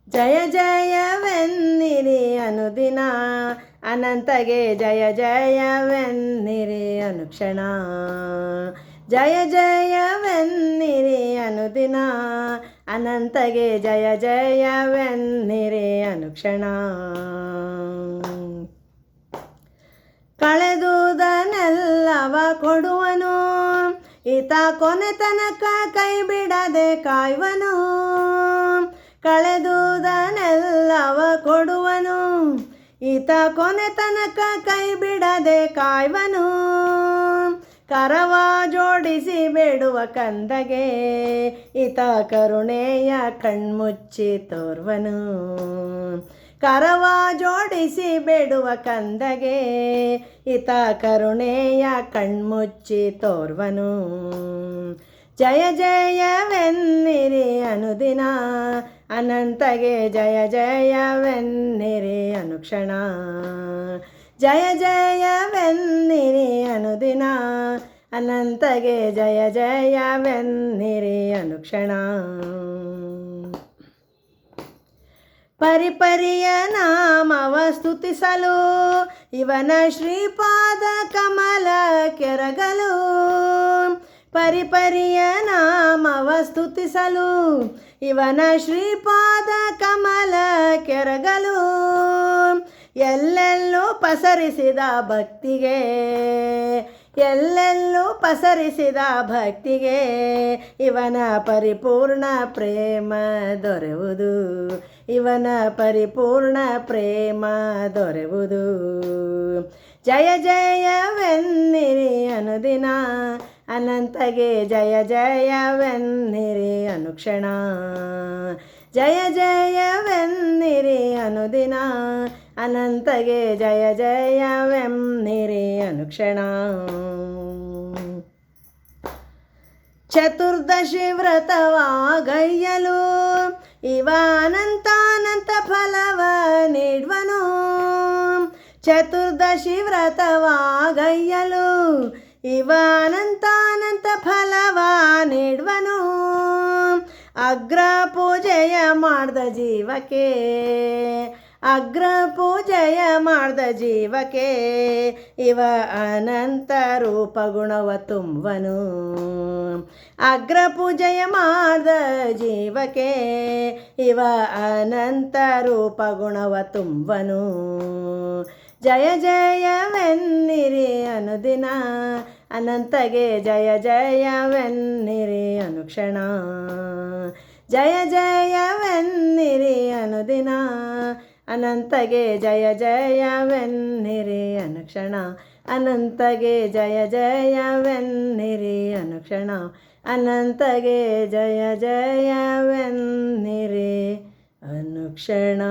ಜಯ ಜಯವೆನ್ನಿರಿ ಅನುದಿನ, ಅನಂತಗೆ ಜಯ ಜಯವೆನ್ನಿರಿ ಅನುಕ್ಷಣ. ಜಯ ಜಯವೆನ್ನಿರಿ ಅನುದಿನ, ಅನಂತಗೆ ಜಯ ಜಯವೆನ್ನಿರಿ ಅನುಕ್ಷಣ. ಕಳೆದುದನ್ನೆಲ್ಲವ ಕೊಡುವನು, ಈತ ಕೊನೆ ತನಕ ಕೈ ಬಿಡದೆ ಕಾಯುವನು. ಕಳೆದುದನ್ನೆಲ್ಲವ ಕೊಡುವನು, ಈತ ಕೊನೆ ತನಕ ಕೈ ಬಿಡದೆ ಕಾಯುವನು. ಕರವ ಜೋಡಿಸಿ ಬೇಡುವ ಕಂದಗೆ, ಈತ ಕರುಣೆಯ ಕಣ್ಮುಚ್ಚಿ ತೋರ್ವನು. ಕರವ ಜೋಡಿಸಿ ಬೇಡುವ ಕಂದಗೆ, ಈತ ಕರುಣೆಯ ಕಣ್ಮುಚ್ಚಿ ತೋರ್ವನು. ಜಯ ಜಯವೆನ್ನಿರಿ ಅನುದಿನ, ಅನಂತಗೆ ಜಯ ಜಯವೆನ್ನಿರಿ ಅನುಕ್ಷಣ. ಜಯ ಜಯವೆನ್ನಿರಿ ಅನುದಿನ, ಅನಂತಗೆ ಜಯ ಜಯವೆನ್ನಿರಿ ಅನುಕ್ಷಣ. ಪರಿಪರಿಯ ನಾಮವ ಸ್ತುತಿಸಲು, ಇವನ ಶ್ರೀಪಾದ ಕಮಲ ಕೆರಗಲು. ಪರಿಪರಿಯ ನಾಮವ ಸ್ತುತಿಸಲು, ಇವನ ಶ್ರೀಪಾದ ಕಮಲ ಕೆರಗಲು. ಎಲ್ಲೆಲ್ಲೂ ಪಸರಿಸಿದ ಭಕ್ತಿಗೆ, ಎಲ್ಲೆಲ್ಲೂ ಪಸರಿಸಿದ ಭಕ್ತಿಗೆ, ಇವನ ಪರಿಪೂರ್ಣ ಪ್ರೇಮ ದೊರೆಯುವುದು. ಇವನ ಪರಿಪೂರ್ಣ ಪ್ರೇಮ ದೊರೆಯುವುದು. ಜಯ ಜಯವೆನ್ನಿರಿ ಅನುದಿನ, ಅನಂತಗೆ ಜಯ ಜಯವೆನ್ನಿರಿ ಅನುಕ್ಷಣ. ಜಯ ಜಯವೆನ್ನಿರಿ ಅನುದಿನ, ಅನಂತಗೆ ಜಯ ಜಯವೆನ್ನಿರಿ ಅನುಕ್ಷಣ. ಚತುರ್ದಶಿ ವ್ರತವಾಗೈಯಲು, ಇವ ಅನಂತಾನಂತ ಫಲವ ನೀಡುವನು. ಚತುರ್ದಶಿ ವ್ರತವಾಗೈಯಲು, ಇವ ಅನಂತಾನಂತ ಫಲವ ನೀಡುವನು. ಅಗ್ರ ಪೂಜೆಯ ಮಾಡ್ದ ಜೀವಕ್ಕೆ, ಅಗ್ರ ಪೂಜೆಯ ಮಾಡ್ದ ಜೀವಕ್ಕೆ, ಇವ ಅನಂತ ರೂಪ ಗುಣವ ತುಂಬನು. ಅಗ್ರ ಪೂಜೆಯ ಮಾಡ್ದ ಜೀವಕ್ಕೆ, ಇವ ಅನಂತ ರೂಪ ಗುಣವ ತುಂಬನು. ಜಯ ಜಯವೆನ್ನಿರಿ ಅನುದಿನ, ಅನಂತಗೆ ಜಯ ಜಯವೆನ್ನಿರಿ ಅನುಕ್ಷಣ. ಜಯ ಜಯವೆನ್ನಿರಿ ಅನುದಿನ, ಅನಂತಗೆ ಜಯ ಜಯವೆನ್ನಿರಿ ಅನುಕ್ಷಣ. ಅನಂತಗೆ ಜಯ ಜಯವೆನ್ನಿರಿ ಅನುಕ್ಷಣ. ಅನಂತಗೆ ಜಯ ಜಯವೆನ್ನಿರಿ ಅನುಕ್ಷಣ.